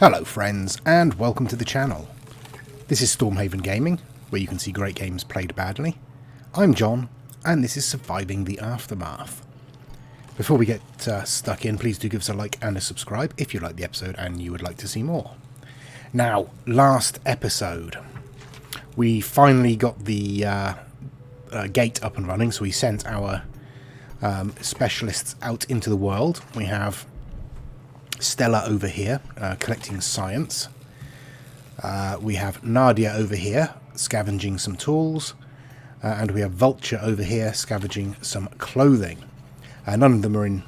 Hello friends, and welcome to the channel. This is Stormhaven Gaming, where you can see great games played badly. I'm John, and this is Surviving the Aftermath. Before we get stuck in, please do give us a like and a subscribe if you like the episode and you would like to see more. Now, last episode, we finally got the gate up and running, so we sent our specialists out into the world. We have Stella over here, collecting science. We have Nadia over here, scavenging some tools. And we have Vulture over here, scavenging some clothing. None of them are in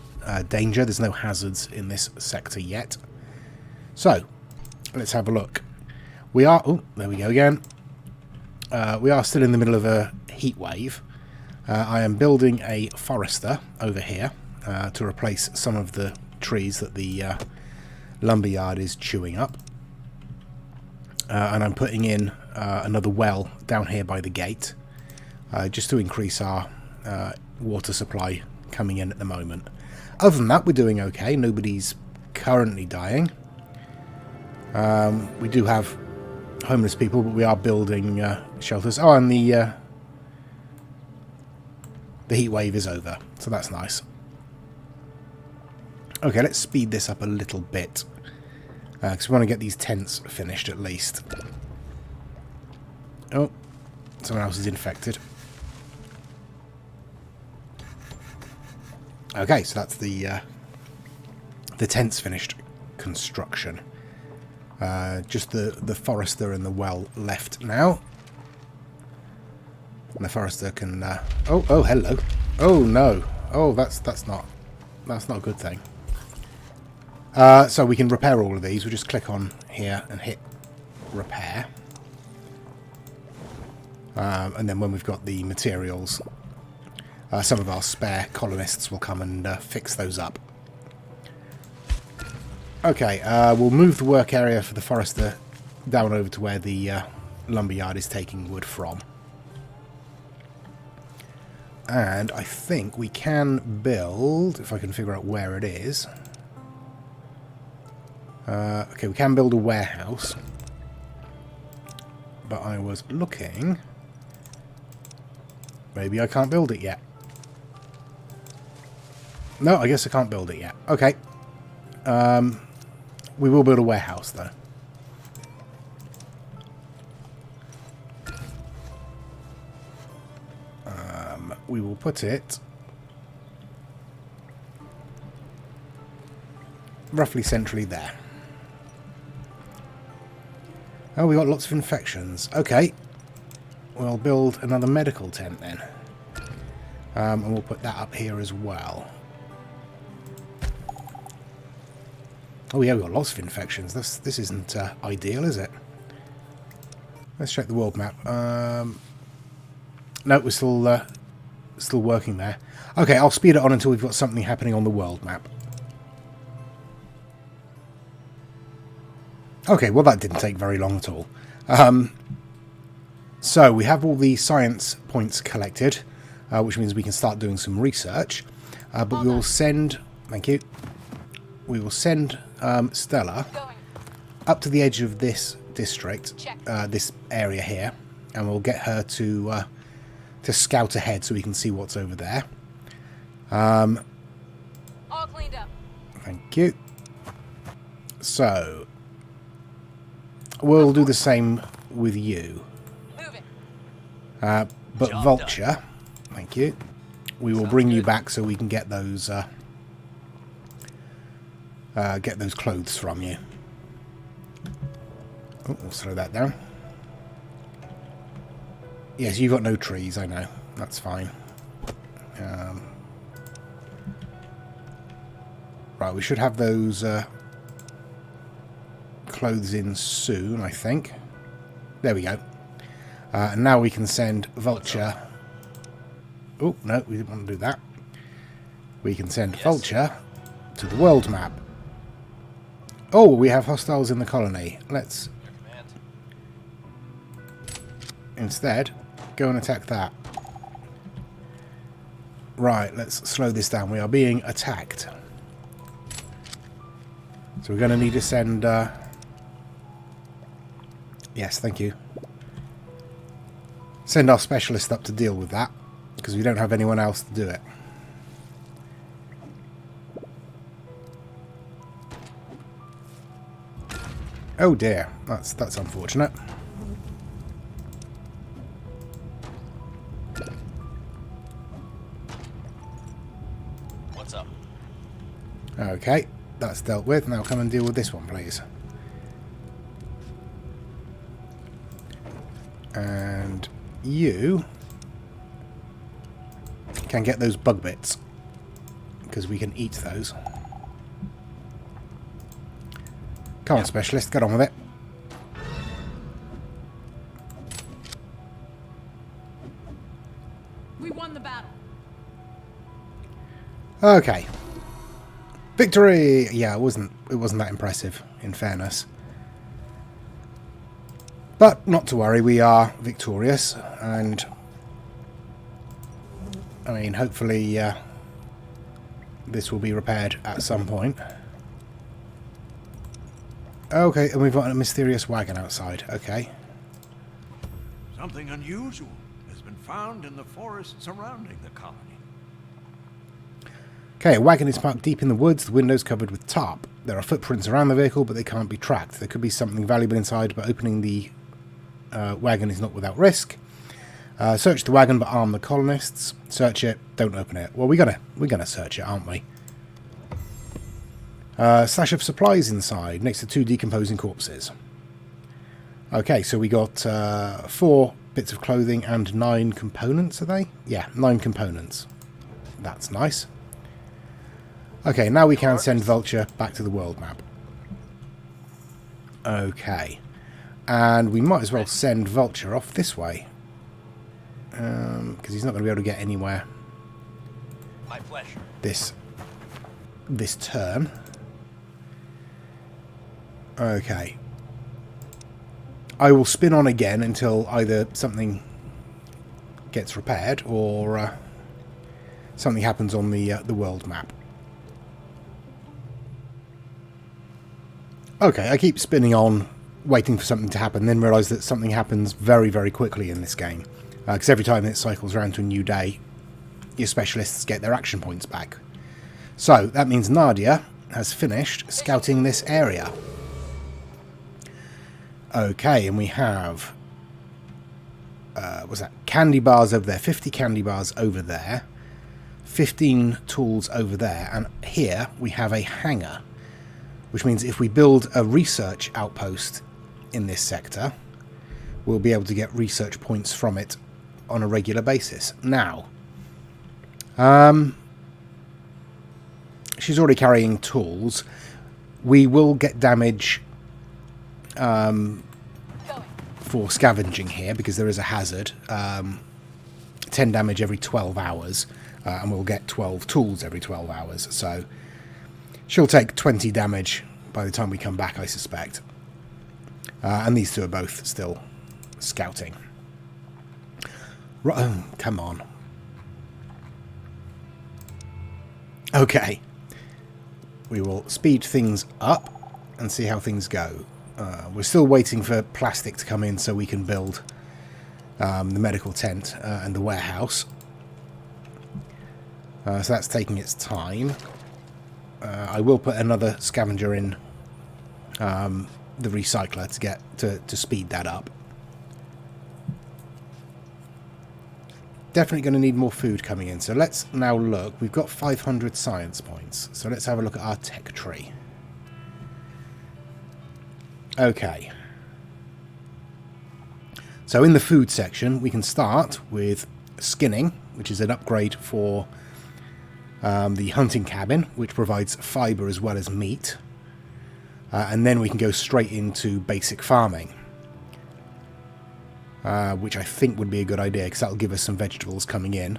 danger. There's no hazards in this sector yet. So, let's have a look. We are... Oh, there we go again. We are still in the middle of a heat wave. I am building a forester over here to replace some of the trees that the lumberyard is chewing up, and I'm putting in another well down here by the gate, just to increase our water supply coming in at the moment. Other than that, we're doing okay. Nobody's currently dying. We do have homeless people, but we are building shelters. Oh, and the heat wave is over, so that's nice. Okay, let's speed this up a little bit, because we want to get these tents finished at least. Oh, someone else is infected. Okay, so that's the tents finished construction. Just the forester and the well left now. And the forester can... oh, hello. Oh, no. Oh, that's not a good thing. So we can repair all of these. We'll just click on here and hit repair. And then when we've got the materials, some of our spare colonists will come and fix those up. Okay, we'll move the work area for the forester down over to where the lumberyard is taking wood from. And I think we can build, if I can figure out where it is. Okay, we can build a warehouse. But I was looking... Maybe I can't build it yet. No, I guess I can't build it yet. Okay. We will build a warehouse, though. We will put it... roughly centrally there. Oh, we got lots of infections. Okay. We'll build another medical tent then. And we'll put that up here as well. Oh yeah, we've got lots of infections. This isn't ideal, is it? Let's check the world map. No, we're still working there. Okay, I'll speed it on until we've got something happening on the world map. Okay, well that didn't take very long at all. So we have all the science points collected, which means we can start doing some research. But we will send... Thank you. We will send Stella up to the edge of this district, this area here, and we'll get her to scout ahead so we can see what's over there. All cleaned up. Thank you. So... we'll do the same with you. But Vulture, thank you. We will bring you back so we can get those clothes from you. Oh, we'll slow that down. Yes, you've got no trees, I know. That's fine. Right, we should have those clothes in soon, I think. There we go. And now we can send Vulture... Oh, no, we didn't want to do that. We can send Vulture to the world map. Oh, we have hostiles in the colony. Let's... instead, go and attack that. Right, let's slow this down. We are being attacked. So we're going to need to send Yes, thank you. Send our specialist up to deal with that, because we don't have anyone else to do it. Oh dear, that's unfortunate. What's up? Okay, that's dealt with. Now come and deal with this one, please. And you can get those bug bits, because we can eat those. Come on, specialist, get on with it. We won the battle. Okay. Victory! Yeah, it wasn't that impressive, in fairness. But not to worry, we are victorious, and I mean, hopefully this will be repaired at some point. Okay, and we've got a mysterious wagon outside. Okay. Something unusual has been found in the forest surrounding the colony. Okay, a wagon is parked deep in the woods, the windows covered with tarp. There are footprints around the vehicle, but they can't be tracked. There could be something valuable inside, but opening the wagon is not without risk. Search the wagon, but arm the colonists. Search it, don't open it. Well, we're gonna search it, aren't we? Stash of supplies inside, next to 2 decomposing corpses. Okay, so we got 4 bits of clothing and 9 components, are they? Yeah, 9 components. That's nice. Okay, now we can send Vulture back to the world map. Okay. And we might as well send Vulture off this way. Because he's not going to be able to get anywhere My pleasure. this turn. Okay. I will spin on again until either something gets repaired or something happens on the world map. Okay, I keep spinning on, waiting for something to happen, then realise that something happens very, very quickly in this game. Because every time it cycles around to a new day, your specialists get their action points back. So, that means Nadia has finished scouting this area. Okay, and we have... what's that? Candy bars over there. 50 candy bars over there. 15 tools over there. And here we have a hangar. Which means if we build a research outpost in this sector, we'll be able to get research points from it on a regular basis. Now, she's already carrying tools. We will get damage for scavenging here because there is a hazard. 10 damage every 12 hours, and we'll get 12 tools every 12 hours. So she'll take 20 damage by the time we come back, I suspect. And these two are both still scouting. Oh, come on. Okay. We will speed things up and see how things go. We're still waiting for plastic to come in so we can build the medical tent and the warehouse. So that's taking its time. I will put another scavenger in the recycler to get to speed that up. Definitely going to need more food coming in. So let's now look. We've got 500 science points. So let's have a look at our tech tree. Okay. So in the food section, we can start with skinning, which is an upgrade for the hunting cabin, which provides fibre as well as meat. And then we can go straight into basic farming. Which I think would be a good idea, because that'll give us some vegetables coming in.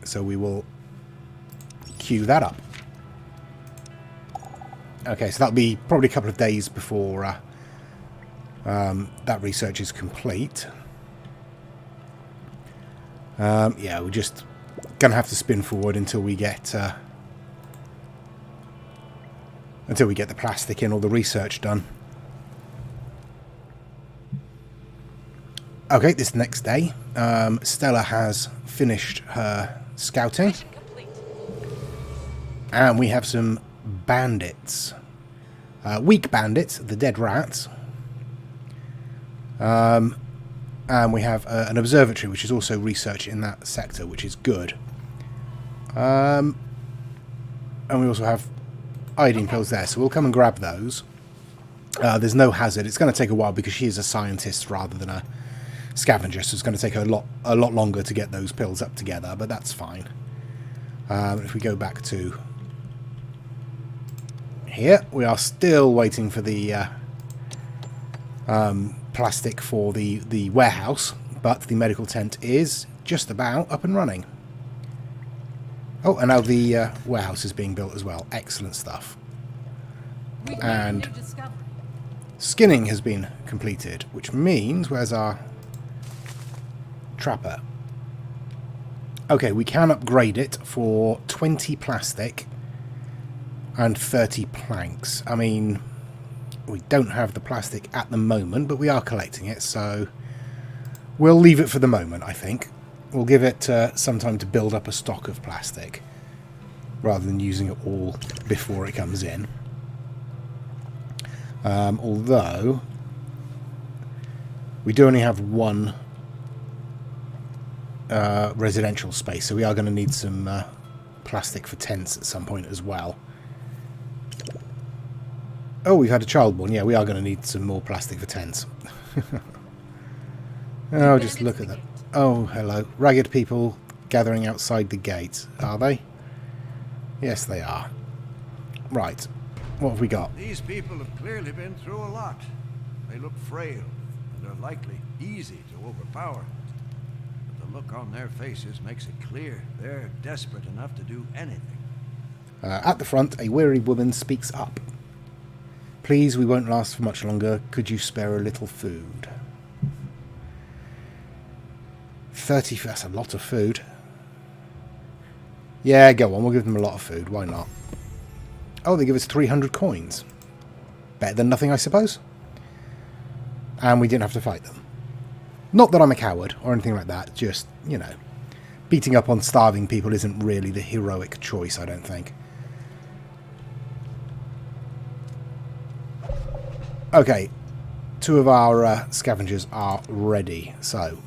So we will queue that up. Okay, so that'll be probably a couple of days before that research is complete. Yeah, we're just going to have to spin forward until we get the plastic in or the research done. Okay, this next day, Stella has finished her scouting. Mission complete. And we have some bandits. Weak bandits, the dead rats. And we have an observatory, which is also research in that sector, which is good. And we also have iodine pills there, so we'll come and grab those. There's no hazard. It's going to take a while because she is a scientist rather than a scavenger, so it's going to take her a lot longer to get those pills up together, but that's fine. If we go back to here, we are still waiting for the plastic for the warehouse, but the medical tent is just about up and running. Oh, and now the warehouse is being built as well. Excellent stuff. And skinning has been completed, which means, where's our trapper? Okay, we can upgrade it for 20 plastic and 30 planks. I mean, we don't have the plastic at the moment, but we are collecting it, so we'll leave it for the moment, I think. We'll give it some time to build up a stock of plastic, rather than using it all before it comes in. Although, we do only have one residential space, so we are going to need some plastic for tents at some point as well. Oh, we've had a child born. Yeah, we are going to need some more plastic for tents. Oh, just look at that. Oh, hello. Ragged people gathering outside the gate. Are they? Yes, they are. Right. What have we got? These people have clearly been through a lot. They look frail, and are likely easy to overpower. But the look on their faces makes it clear they're desperate enough to do anything. At the front, a weary woman speaks up. Please, we won't last for much longer. Could you spare a little food? 30, that's a lot of food. Yeah, go on, we'll give them a lot of food, why not? Oh, they give us 300 coins. Better than nothing, I suppose. And we didn't have to fight them. Not that I'm a coward or anything like that, just, you know, beating up on starving people isn't really the heroic choice, I don't think. Okay, 2 of our scavengers are ready, so...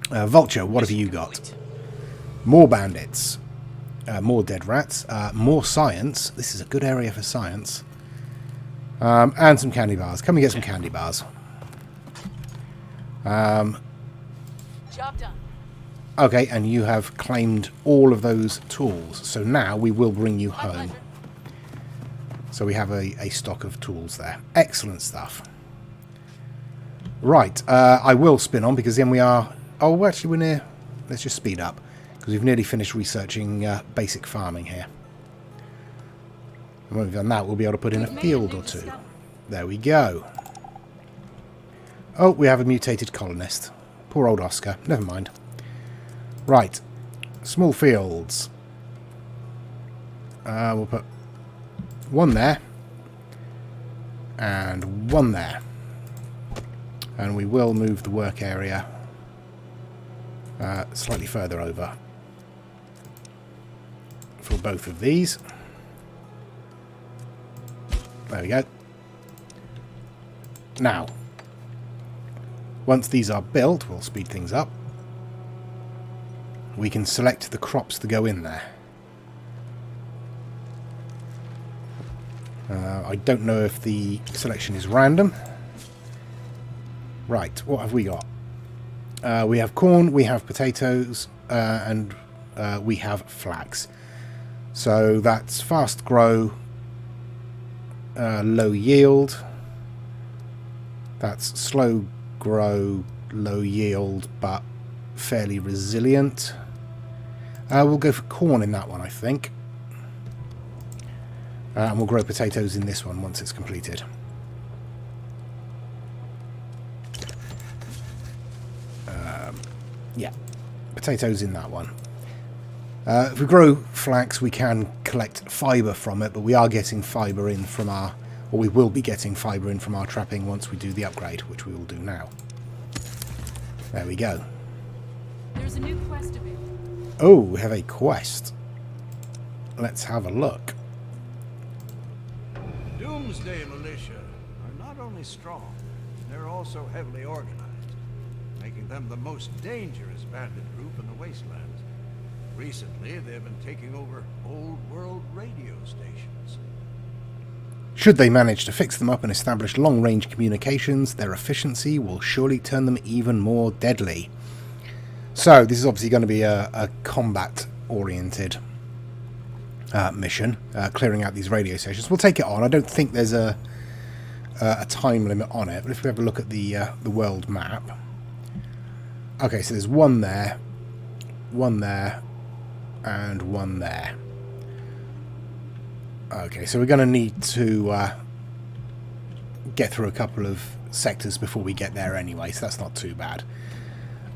Vulture, what have you got? More bandits. More dead rats. More science. This is a good area for science. And some candy bars. Come and get some candy bars. Job done. Okay, and you have claimed all of those tools. So now we will bring you home. So we have a stock of tools there. Excellent stuff. Right, I will spin on because then we are... Oh, actually, we're near... Let's just speed up, because we've nearly finished researching basic farming here. And when we've done that, we'll be able to put in a field or two. There we go. Oh, we have a mutated colonist. Poor old Oscar. Never mind. Right. Small fields. We'll put 1 there. And 1 there. And we will move the work area slightly further over for both of these. There we go. Now, once these are built, we'll speed things up. We can select the crops to go in there. I don't know if the selection is random. Right, what have we got? We have corn, we have potatoes, and we have flax. So that's fast grow, low yield. That's slow grow, low yield, but fairly resilient. We'll go for corn in that one, I think. And we'll grow potatoes in this one once it's completed. Yeah, potatoes in that one. If we grow flax, we can collect fibre from it, but we are getting fibre in from our... Or we will be getting fibre in from our trapping once we do the upgrade, which we will do now. There we go. There's a new quest available. Oh, we have a quest. Let's have a look. Doomsday Militia are not only strong, they're also heavily organized, making them the most dangerous bandit group in the wastelands. Recently, they've been taking over old world radio stations. Should they manage to fix them up and establish long-range communications, their efficiency will surely turn them even more deadly. So, this is obviously going to be a combat-oriented mission, clearing out these radio stations. We'll take it on. I don't think there's a time limit on it, but if we have a look at the world map... Okay, so there's one there, and one there. Okay, so we're going to need to get through a couple of sectors before we get there anyway, so that's not too bad.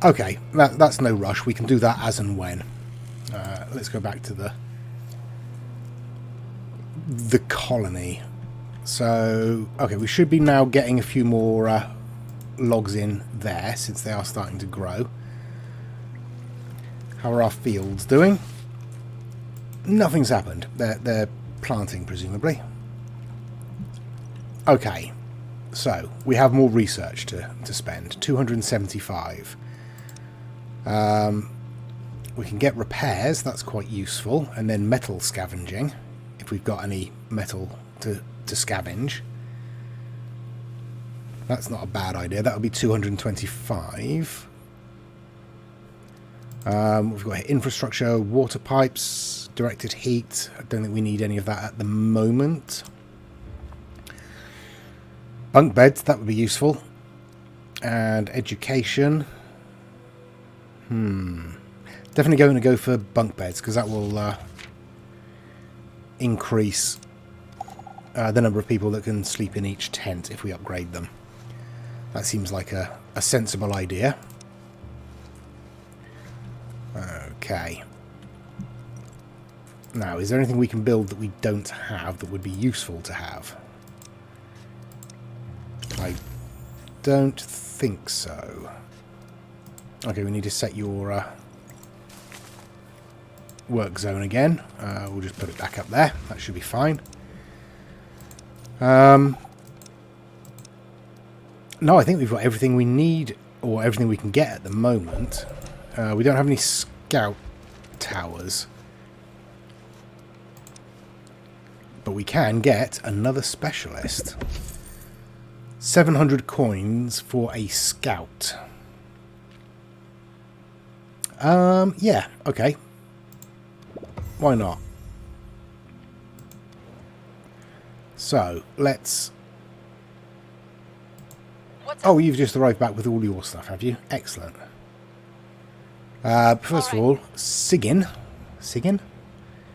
Okay, that's no rush. We can do that as and when. Let's go back to the colony. So, okay, we should be now getting a few more logs in there, since they are starting to grow. How are our fields doing? Nothing's happened. They're planting, presumably. Okay, so we have more research to spend. 275. We can get repairs, that's quite useful, and then metal scavenging, if we've got any metal to scavenge. That's not a bad idea. That would be 225. We've got infrastructure, water pipes, directed heat. I don't think we need any of that at the moment. Bunk beds, that would be useful. And education. Definitely going to go for bunk beds, because that will increase the number of people that can sleep in each tent if we upgrade them. That seems like a sensible idea. Okay. Now, is there anything we can build that we don't have that would be useful to have? I don't think so. Okay, we need to set your work zone again. We'll just put it back up there. That should be fine. No, I think we've got everything we need, or everything we can get at the moment. We don't have any scout towers. But we can get another specialist. 700 coins for a scout. Yeah, okay. Why not? So, let's... Oh, you've just arrived back with all your stuff, have you? Excellent. First of all, Sigyn. Sigyn?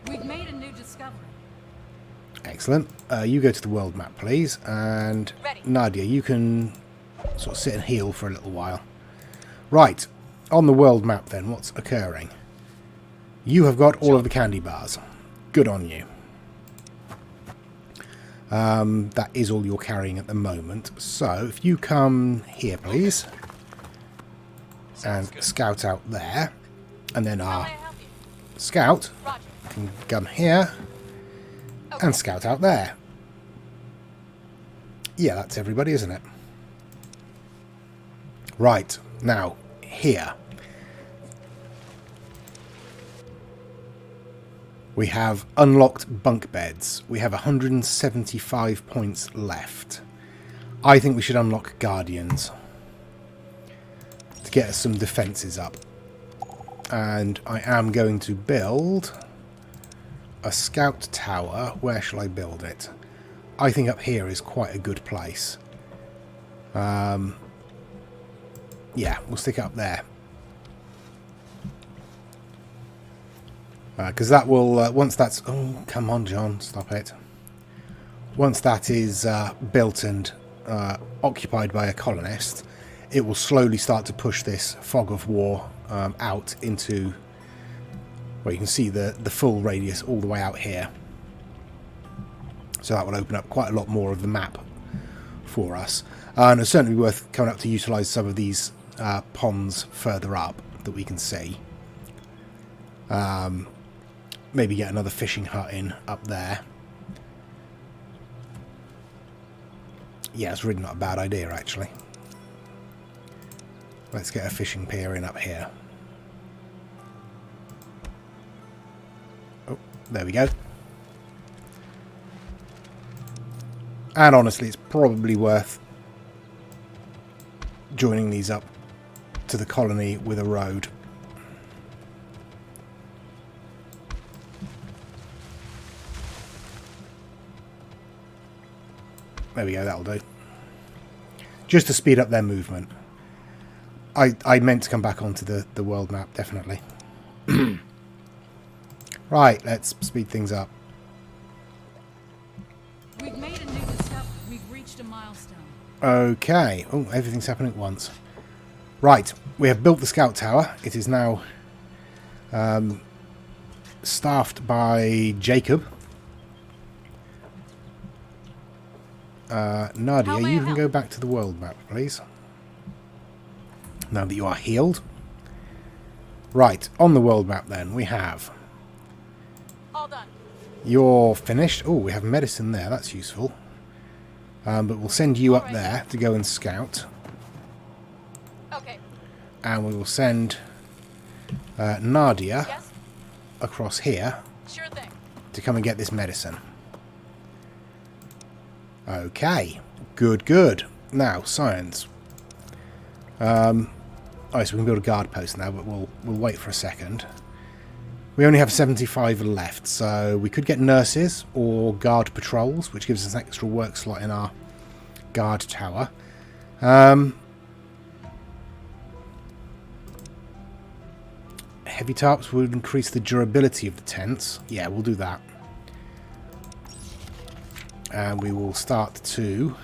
We've made a new discovery. Excellent. You go to the world map, please. And Ready. Nadia, you can sort of sit and heal for a little while. Right. On the world map, then, what's occurring? You have got all of the candy bars. Good on you. That is all you're carrying at the moment. So, if you come here, please. And scout out there. And then our scout can come here. And scout out there. Yeah, that's everybody, isn't it? Right. Now, here. We have unlocked bunk beds. We have 175 points left. I think we should unlock guardians to get us some defences up. And I am going to build a scout tower. Where shall I build it? I think up here is quite a good place. Yeah, we'll stick it up there. Because that will, once that's... Oh, come on, John, stop it. Once that is built and occupied by a colonist, it will slowly start to push this fog of war out into... Well, you can see the full radius all the way out here. So that will open up quite a lot more of the map for us. And it's certainly worth coming up to utilise some of these ponds further up that we can see. Maybe get another fishing hut in up there. Yeah, it's really not a bad idea, actually. Let's get a fishing pier in up here. Oh, there we go. And honestly, it's probably worth joining these up to the colony with a road. There we go, that'll do. Just to speed up their movement. I meant to come back onto the world map, definitely. Right, let's speed things up. We've made a new discovery. We've reached a milestone. Okay. Oh, everything's happening at once. Right, we have built the scout tower. It is now staffed by Jacob. Nadia, you can go back to the world map, please. Now that you are healed. Right, on the world map then, we have... All done. You're finished. Oh, we have medicine there. That's useful. But we'll send you up there to go and scout. Okay. And we will send Nadia across here Sure thing. to come and get this medicine. Okay. Good, good. Now, science. Alright, so we can build a guard post now, but we'll wait for a second. We only have 75 left, so we could get nurses or guard patrols, which gives us an extra work slot in our guard tower. Heavy tarps would increase the durability of the tents. Yeah, we'll do that. And we will start to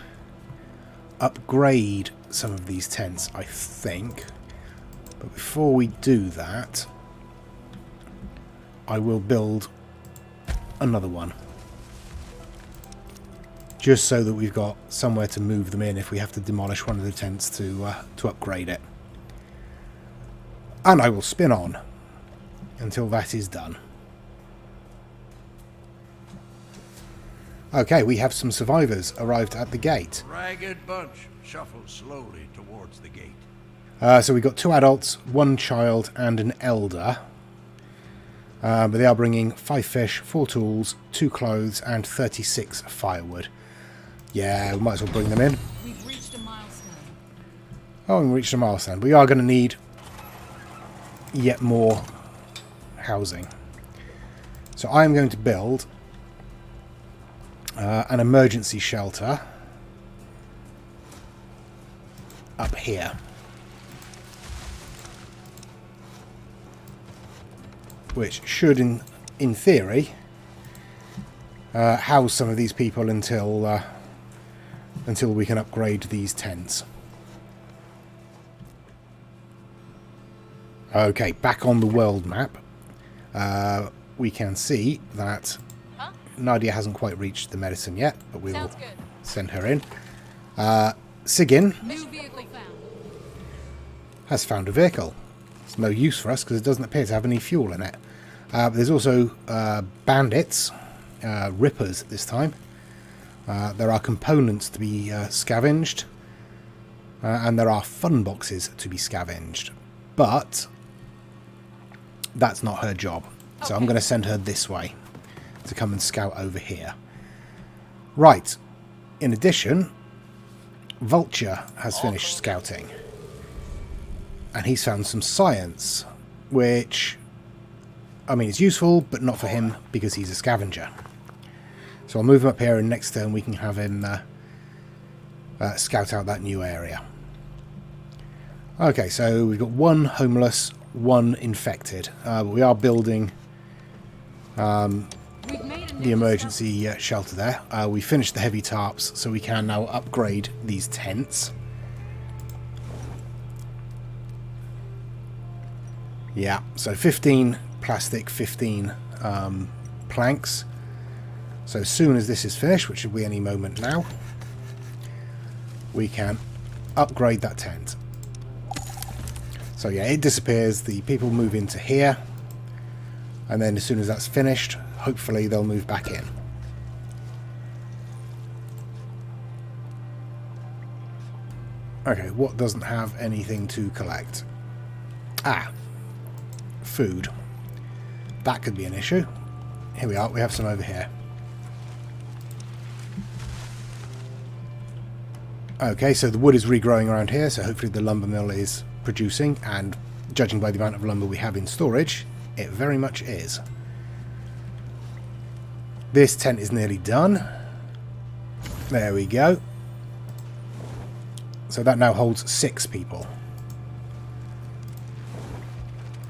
upgrade some of these tents, I think. But before we do that, I will build another one. Just so that we've got somewhere to move them in if we have to demolish one of the tents to upgrade it. And I will spin on until that is done. Okay, we have some survivors arrived at the gate. Ragged bunch shuffled slowly towards the gate. So we've got 2 adults, 1 child and an elder. But they are bringing 5 fish, 4 tools, 2 clothes and 36 firewood. Yeah, we might as well bring them in. We've reached a milestone. Oh, we reached a milestone. We are going to need yet more housing. So I am going to build an emergency shelter up here. Which should, in theory, house some of these people until we can upgrade these tents. Okay, back on the world map, we can see that Nadia hasn't quite reached the medicine yet, but we will send her in. Sigyn has found a vehicle. It's no use for us because it doesn't appear to have any fuel in it. There's also bandits, rippers this time. There are components to be scavenged, and there are fun boxes to be scavenged. But that's not her job. So I'm going to send her this way to come and scout over here. Right. In addition, Vulture has finished scouting. And he's found some science, which, I mean, it's useful, but not for him because he's a scavenger. So I'll move him up here, and next turn we can have him scout out that new area. Okay, so we've got 1 homeless, 1 infected. But we are building the emergency shelter there. We finished the heavy tarps, so we can now upgrade these tents. Yeah, so 15 plastic, 15 planks. So as soon as this is finished, which should be any moment now, we can upgrade that tent. So yeah, it disappears. The people move into here. And then as soon as that's finished, hopefully they'll move back in. Okay, what doesn't have anything to collect? Ah, food. That could be an issue. Here we are, we have some over here. Okay, so the wood is regrowing around here, so hopefully the lumber mill is producing, and judging by the amount of lumber we have in storage, it very much is. This tent is nearly done. There we go. So that now holds 6 people.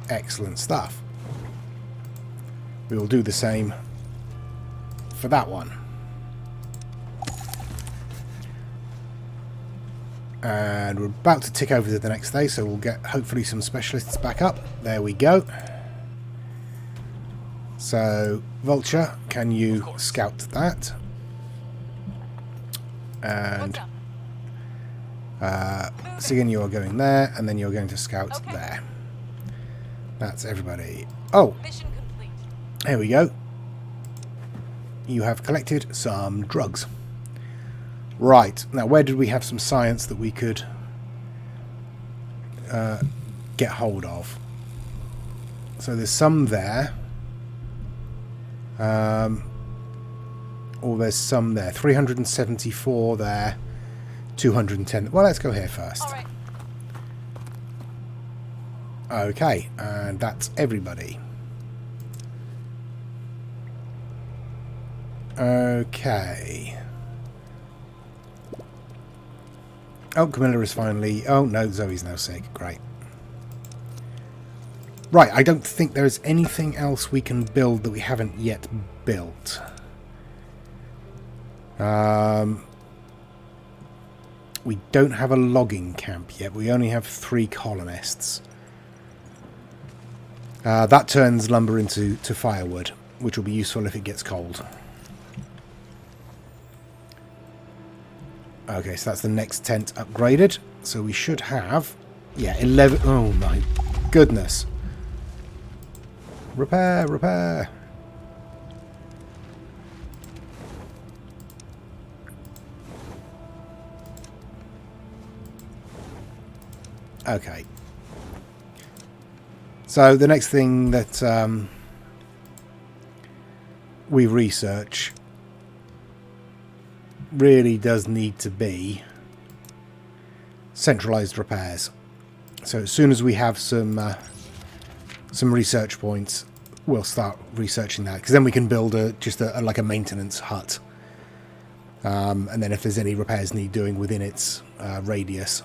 Excellent stuff. We will do the same for that one. And we're about to tick over to the next day, so we'll get hopefully some specialists back up. There we go. So, Vulture, can you scout that? And Sigan, you are going there, and then you're going to scout there. That's everybody. Oh! Mission complete. Here we go. You have collected some drugs. Right, now where did we have some science that we could get hold of? So there's some there. Or there's some there. 374 there. 210. Well, let's go here first. All right. Okay, and that's everybody. Okay. Oh, Camilla is finally... Oh, no, Zoe's now sick. Great. Right, I don't think there's anything else we can build that we haven't yet built. We don't have a logging camp yet. We only have 3 colonists. That turns lumber into firewood, which will be useful if it gets cold. Okay, so that's the next tent upgraded. So we should have... Yeah, 11... Oh my goodness. Repair, repair. Okay. So the next thing that we research really does need to be centralized repairs. So as soon as we have some research points, we'll start researching that, because then we can build just like a maintenance hut, and then if there's any repairs need doing within its radius.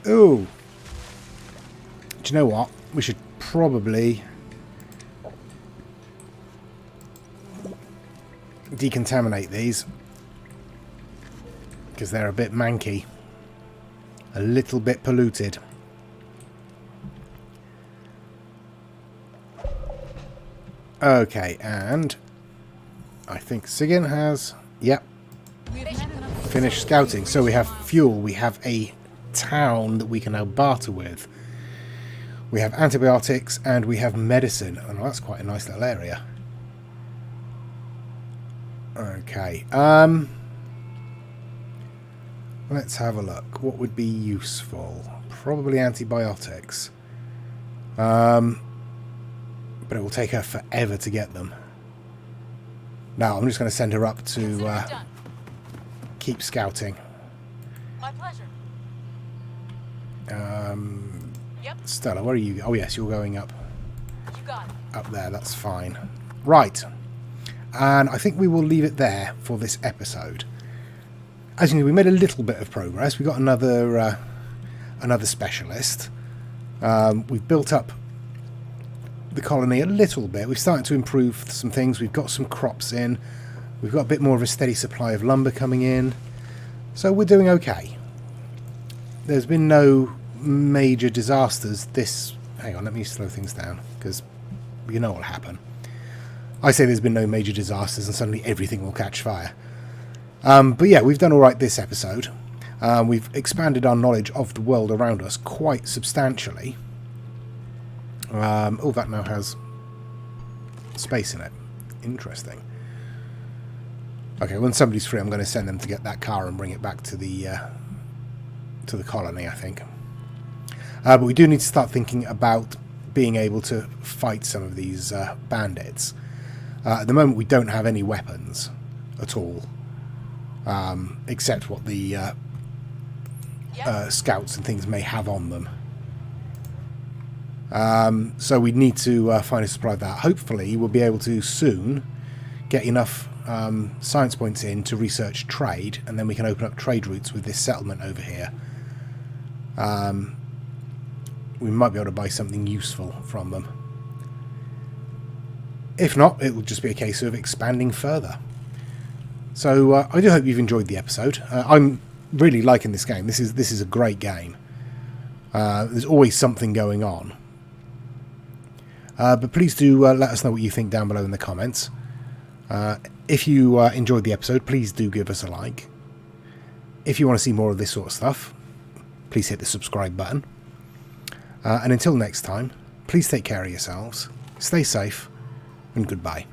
Ooh, do you know what? We should probably decontaminate these, because they're a bit manky, a little bit polluted. Okay, and I think Sigan has, yep, finished scouting. So we have fuel, we have a town that we can now barter with. We have antibiotics and we have medicine. Oh, that's quite a nice little area. Okay, let's have a look. What would be useful? Probably antibiotics. But it will take her forever to get them. Now, I'm just going to send her up to keep scouting. My pleasure. Yep. Stella, where are you? Oh, yes, you're going up. You got it. Up there, that's fine. Right. And I think we will leave it there for this episode. As you know, we made a little bit of progress. We got another specialist. We've built up the colony a little bit. We've started to improve some things. We've got some crops in. We've got a bit more of a steady supply of lumber coming in. So we're doing okay. There's been no major disasters this... Hang on, let me slow things down, because you know what will happen. I say there's been no major disasters and suddenly everything will catch fire. But yeah, we've done alright this episode. We've expanded our knowledge of the world around us quite substantially. Oh, that now has space in it. Interesting. Okay, when somebody's free, I'm going to send them to get that car and bring it back to the colony, I think. But we do need to start thinking about being able to fight some of these bandits. At the moment, we don't have any weapons at all, except what the scouts and things may have on them. So we need to find a supply of that. Hopefully, we'll be able to soon get enough science points in to research trade, and then we can open up trade routes with this settlement over here. We might be able to buy something useful from them. If not, it will just be a case of expanding further. So I do hope you've enjoyed the episode. I'm really liking this game. This is a great game. There's always something going on. But please do let us know what you think down below in the comments. If you enjoyed the episode, please do give us a like. If you want to see more of this sort of stuff, please hit the subscribe button. And until next time, please take care of yourselves, stay safe, and goodbye.